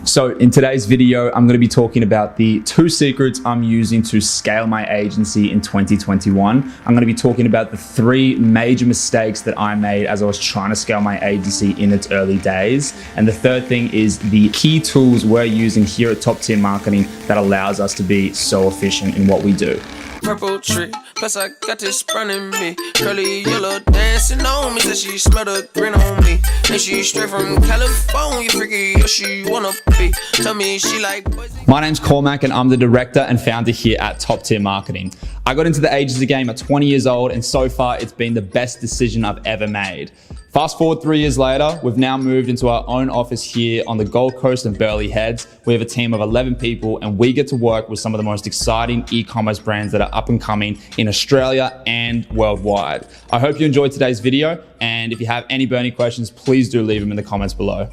So in today's video, I'm going to be talking about the 2 secrets I'm using to scale my agency in 2021. I'm going to be talking about the 3 major mistakes that I made as I was trying to scale my agency in its early days. And the third thing is the key tools we're using here at Top Tier Marketing that allows us to be so efficient in what we do. Purple tree, plus I got this burn in me. Curly yellow dancing on me, said she smelled a grin on me. And she straight from California, freaky, what she wanna be. Tell me she like boys. My name's Cormac and I'm the director and founder here at Top Tier Marketing. I got into the agency game at 20 years old and so far it's been the best decision I've ever made. Fast forward 3 years later, we've now moved into our own office here on the Gold Coast of Burleigh Heads. We have a team of 11 people and we get to work with some of the most exciting e-commerce brands that are up and coming in Australia and worldwide. I hope you enjoyed today's video, and if you have any burning questions, please do leave them in the comments below.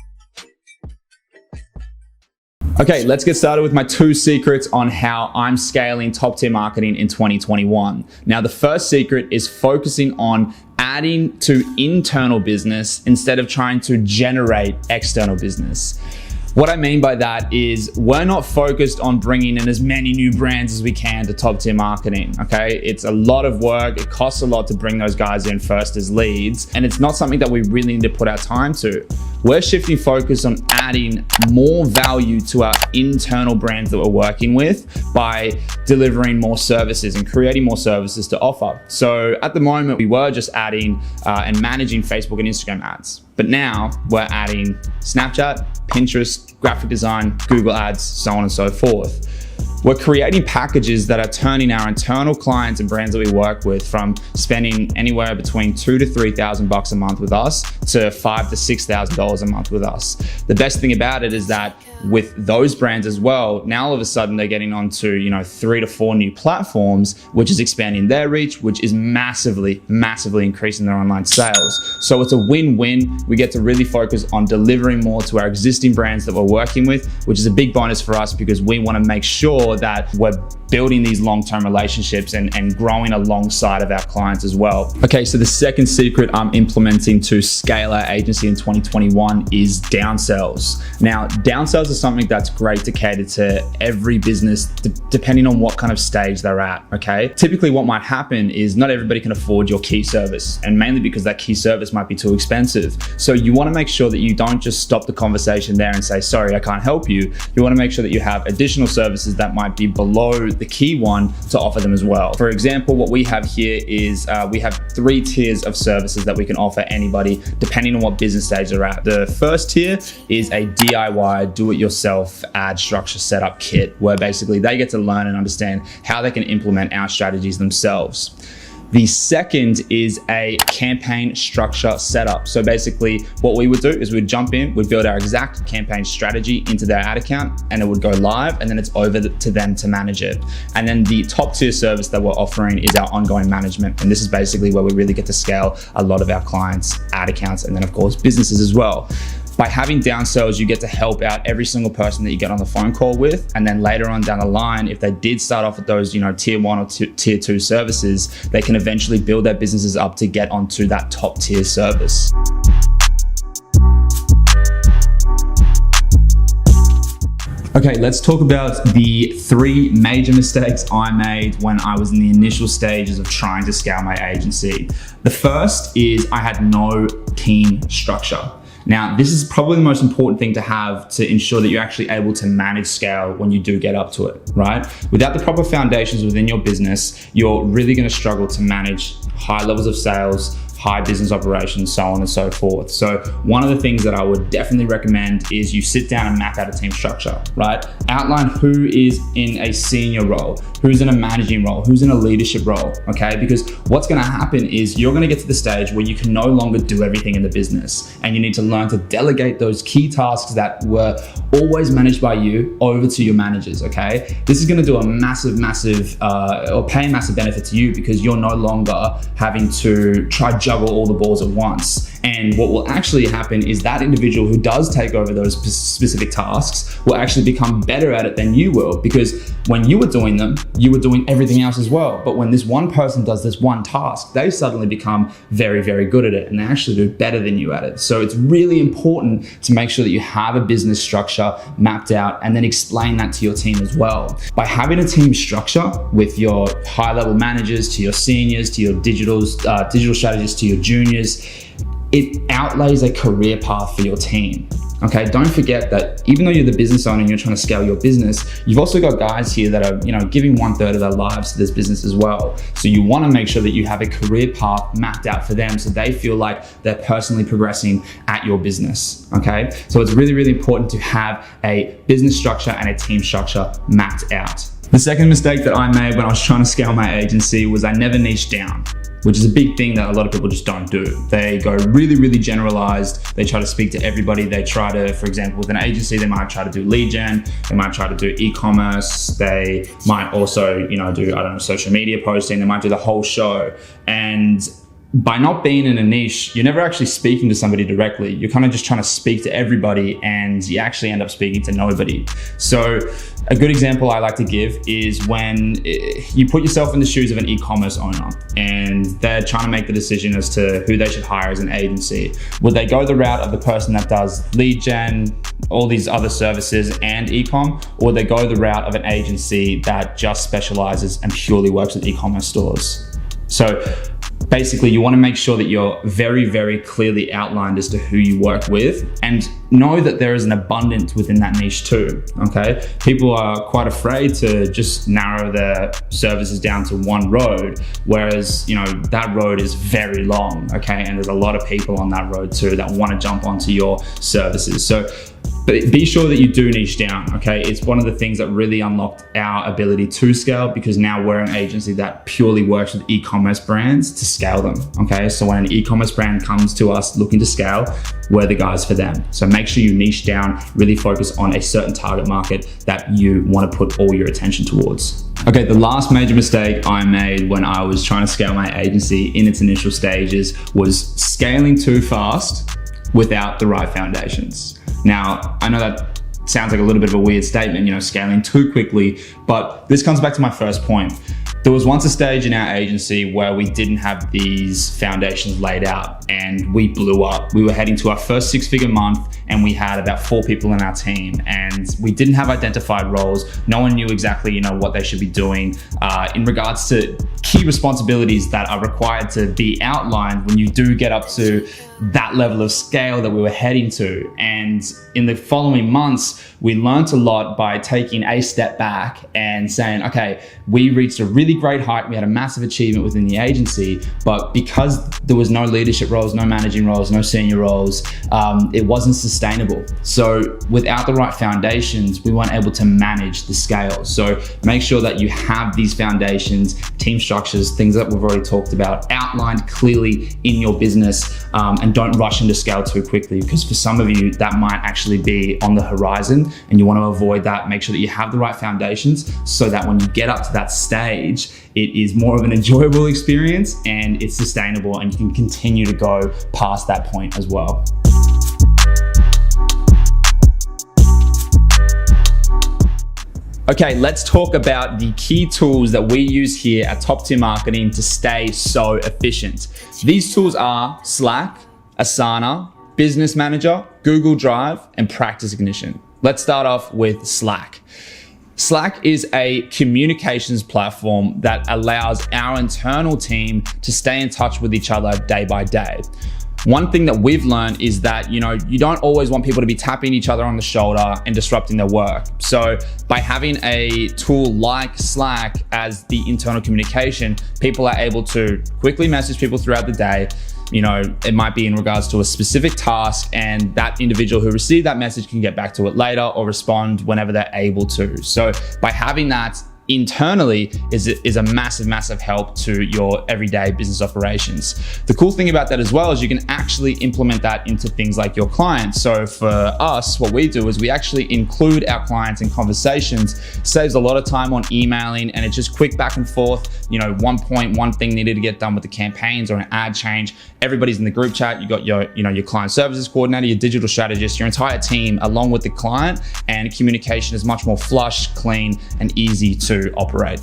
Okay, let's get started with my 2 secrets on how I'm scaling Top Tier Marketing in 2021. Now, the first secret is focusing on adding to internal business instead of trying to generate external business. What I mean by that is we're not focused on bringing in as many new brands as we can to Top Tier Marketing, okay? It's a lot of work. It costs a lot to bring those guys in first as leads, and it's not something that we really need to put our time to. We're shifting focus on adding more value to our internal brands that we're working with by delivering more services and creating more services to offer. So at the moment, we were just adding and managing Facebook and Instagram ads. But now we're adding Snapchat, Pinterest, graphic design, Google ads, so on and so forth. We're creating packages that are turning our internal clients and brands that we work with from spending anywhere between $2,000 to $3,000 a month with us to $5,000 to $6,000 a month with us. The best thing about it is that with those brands as well, now all of a sudden they're getting onto 3 to 4 new platforms, which is expanding their reach, which is massively increasing their online sales. So it's a win-win. We get to really focus on delivering more to our existing brands that we're working with, which is a big bonus for us because we want to make sure that we're building these long-term relationships and growing alongside of our clients as well. Okay, so the second secret I'm implementing to scale our agency in 2021 is downsells. Now, downsells is something that's great to cater to every business depending on what kind of stage they're at, okay? Typically what might happen is not everybody can afford your key service, and mainly because that key service might be too expensive. So you wanna make sure that you don't just stop the conversation there and say, sorry, I can't help you. You wanna make sure that you have additional services that might be below the key one to offer them as well. For example, what we have here is we have 3 tiers of services that we can offer anybody depending on what business stage they're at. The first tier is a DIY, do-it-yourself ad structure setup kit, where basically they get to learn and understand how they can implement our strategies themselves. The second is a campaign structure setup. So basically what we would do is we'd jump in, we'd build our exact campaign strategy into their ad account and it would go live, and then it's over to them to manage it. And then the top tier service that we're offering is our ongoing management. And this is basically where we really get to scale a lot of our clients' ad accounts and then of course businesses as well. By having downsells, you get to help out every single person that you get on the phone call with. And then later on down the line, if they did start off with those, tier 1 or tier 2 services, they can eventually build their businesses up to get onto that top tier service. Okay, let's talk about the 3 major mistakes I made when I was in the initial stages of trying to scale my agency. The first is I had no team structure. Now, this is probably the most important thing to have to ensure that you're actually able to manage scale when you do get up to it, right? Without the proper foundations within your business, you're really going to struggle to manage high levels of sales, high business operations, so on and so forth. So one of the things that I would definitely recommend is you sit down and map out a team structure, right? Outline who is in a senior role, who's in a managing role, who's in a leadership role, okay? Because what's gonna happen is you're gonna get to the stage where you can no longer do everything in the business, and you need to learn to delegate those key tasks that were always managed by you over to your managers, okay? This is gonna do a or pay a massive benefit to you because you're no longer having to try juggle all the balls at once. And what will actually happen is that individual who does take over those specific tasks will actually become better at it than you will, because when you were doing them, you were doing everything else as well. But when this one person does this one task, they suddenly become very, very good at it, and they actually do better than you at it. So it's really important to make sure that you have a business structure mapped out and then explain that to your team as well. By having a team structure with your high-level managers, to your seniors, to your digital strategists, to your juniors, it outlays a career path for your team. Okay, don't forget that even though you're the business owner and you're trying to scale your business, you've also got guys here that are, giving 1/3 of their lives to this business as well. So you want to make sure that you have a career path mapped out for them so they feel like they're personally progressing at your business. Okay, so it's really, really important to have a business structure and a team structure mapped out. The second mistake that I made when I was trying to scale my agency was I never niched down, which is a big thing that a lot of people just don't do. They go really, really generalized. They try to speak to everybody. They try to, for example, with an agency, they might try to do lead gen. They might try to do e-commerce. They might also, do, social media posting. They might do the whole show. And by not being in a niche, you're never actually speaking to somebody directly. You're kind of just trying to speak to everybody, and you actually end up speaking to nobody. So a good example I like to give is when you put yourself in the shoes of an e-commerce owner and they're trying to make the decision as to who they should hire as an agency. Would they go the route of the person that does lead gen, all these other services and e-com, or would they go the route of an agency that just specializes and purely works with e-commerce stores? So basically, you want to make sure that you're very, very clearly outlined as to who you work with, and know that there is an abundance within that niche too, okay? People are quite afraid to just narrow their services down to one road, whereas, that road is very long, okay? And there's a lot of people on that road too that want to jump onto your services. So but be sure that you do niche down, okay? It's one of the things that really unlocked our ability to scale, because now we're an agency that purely works with e-commerce brands to scale them, okay? So when an e-commerce brand comes to us looking to scale, we're the guys for them. So make sure you niche down, really focus on a certain target market that you want to put all your attention towards. Okay, the last major mistake I made when I was trying to scale my agency in its initial stages was scaling too fast without the right foundations. Now, I know that sounds like a little bit of a weird statement, scaling too quickly, but this comes back to my first point. There was once a stage in our agency where we didn't have these foundations laid out and we blew up. We were heading to our first 6-figure month and we had about 4 people in our team, and we didn't have identified roles. No one knew exactly, what they should be doing in regards to key responsibilities that are required to be outlined when you do get up to that level of scale that we were heading to. And in the following months, we learned a lot by taking a step back and saying, okay, we reached a really great height. We had a massive achievement within the agency, but because there was no leadership roles, no managing roles, no senior roles, it wasn't sustainable. So without the right foundations, we weren't able to manage the scale. So make sure that you have these foundations, team structures, things that we've already talked about, outlined clearly in your business, and don't rush into scale too quickly, because for some of you, that might actually be on the horizon and you want to avoid that. Make sure that you have the right foundations so that when you get up to that stage, it is more of an enjoyable experience and it's sustainable, and you can continue to go past that point as well. Okay, let's talk about the key tools that we use here at Top Tier Marketing to stay so efficient. These tools are Slack, Asana, Business Manager, Google Drive, and Practice Ignition. Let's start off with Slack. Slack is a communications platform that allows our internal team to stay in touch with each other day by day. One thing that we've learned is that, you don't always want people to be tapping each other on the shoulder and disrupting their work. So by having a tool like Slack as the internal communication, people are able to quickly message people throughout the day. It might be in regards to a specific task, and that individual who received that message can get back to it later or respond whenever they're able to. So by having that internally is a massive help to your everyday business operations. The cool thing about that as well is you can actually implement that into things like your clients. So for us, what we do is we actually include our clients in conversations. Saves a lot of time on emailing, and it's just quick back and forth. You know, one thing needed to get done with the campaigns or an ad change. Everybody's in the group chat. You got your client services coordinator, your digital strategist, your entire team along with the client, and communication is much more flush, clean, and easy to operate.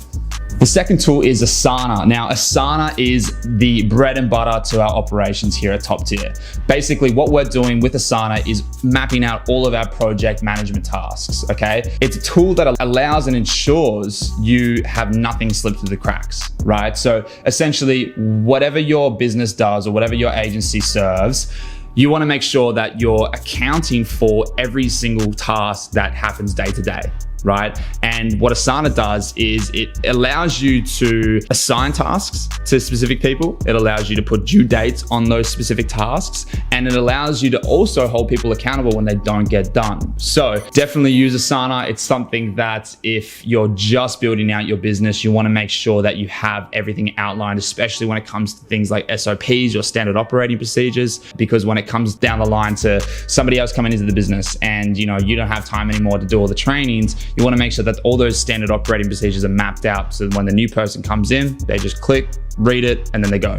The second tool is Asana. Now, Asana is the bread and butter to our operations here at Top Tier. Basically, what we're doing with Asana is mapping out all of our project management tasks, okay? It's a tool that allows and ensures you have nothing slip through the cracks, right? So essentially, whatever your business does or whatever your agency serves, you want to make sure that you're accounting for every single task that happens day to day, right? And what Asana does is it allows you to assign tasks to specific people. It allows you to put due dates on those specific tasks, and it allows you to also hold people accountable when they don't get done. So definitely use Asana. It's something that if you're just building out your business, you want to make sure that you have everything outlined, especially when it comes to things like SOPs, your standard operating procedures, because when it comes down the line to somebody else coming into the business and you don't have time anymore to do all the trainings, you want to make sure that all those standard operating procedures are mapped out so that when the new person comes in, they just click, read it, and then they go.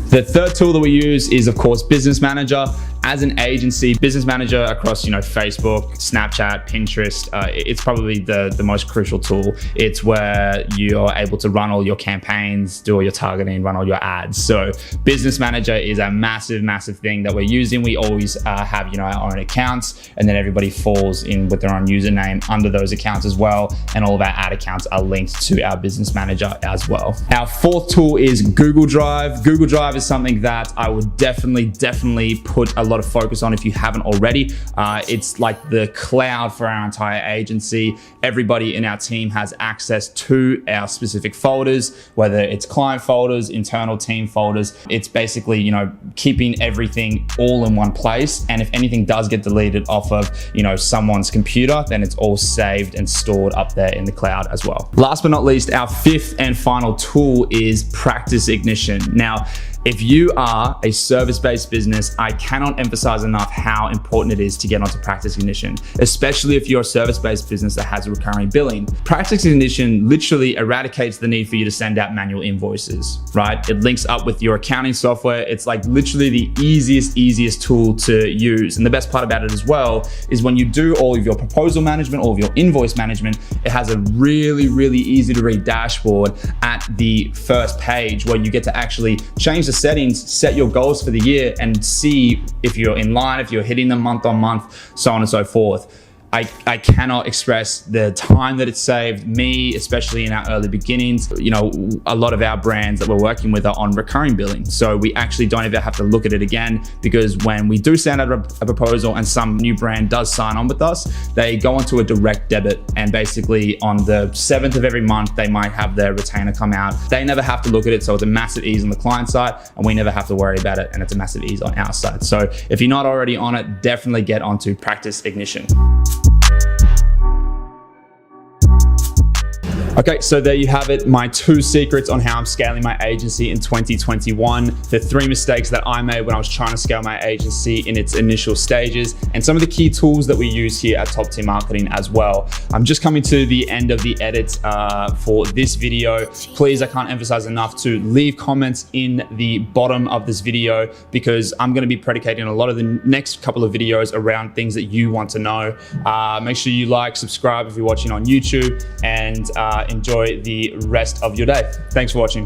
The third tool that we use is, of course, Business Manager. As an agency, Business Manager across, Facebook, Snapchat, Pinterest, it's probably the most crucial tool. It's where you're able to run all your campaigns, do all your targeting, run all your ads. So Business Manager is a massive thing that we're using. We always have, our own accounts, and then everybody falls in with their own username under those accounts as well. And all of our ad accounts are linked to our Business Manager as well. Our fourth tool is Google Drive. Google Drive is something that I would definitely put a lot of focus on if you haven't already. It's like the cloud for our entire agency. Everybody in our team has access to our specific folders, whether it's client folders, internal team folders. It's basically, keeping everything all in one place. And if anything does get deleted off of, someone's computer, then it's all saved and stored up there in the cloud as well. Last but not least, our fifth and final tool is Practice Ignition. Now, if you are a service-based business, I cannot emphasize enough how important it is to get onto Practice Ignition, especially if you're a service-based business that has a recurring billing. Practice Ignition literally eradicates the need for you to send out manual invoices, right? It links up with your accounting software. It's like literally the easiest tool to use. And the best part about it as well is when you do all of your proposal management, all of your invoice management, it has a really easy to read dashboard at the first page where you get to actually change the settings, set your goals for the year, and see if you're in line, if you're hitting them month on month, so on and so forth. I cannot express the time that it saved me, especially in our early beginnings. A lot of our brands that we're working with are on recurring billing. So we actually don't ever have to look at it again, because when we do send out a proposal and some new brand does sign on with us, they go onto a direct debit, and basically on the 7th of every month, they might have their retainer come out. They never have to look at it. So it's a massive ease on the client side, and we never have to worry about it. And it's a massive ease on our side. So if you're not already on it, definitely get onto Practice Ignition. Okay, so there you have it, my 2 secrets on how I'm scaling my agency in 2021, the 3 mistakes that I made when I was trying to scale my agency in its initial stages, and some of the key tools that we use here at Top Tier Marketing as well. I'm just coming to the end of the edit for this video. Please, I can't emphasize enough to leave comments in the bottom of this video, because I'm gonna be predicating a lot of the next couple of videos around things that you want to know. Make sure you like, subscribe if you're watching on YouTube, and enjoy the rest of your day. Thanks for watching.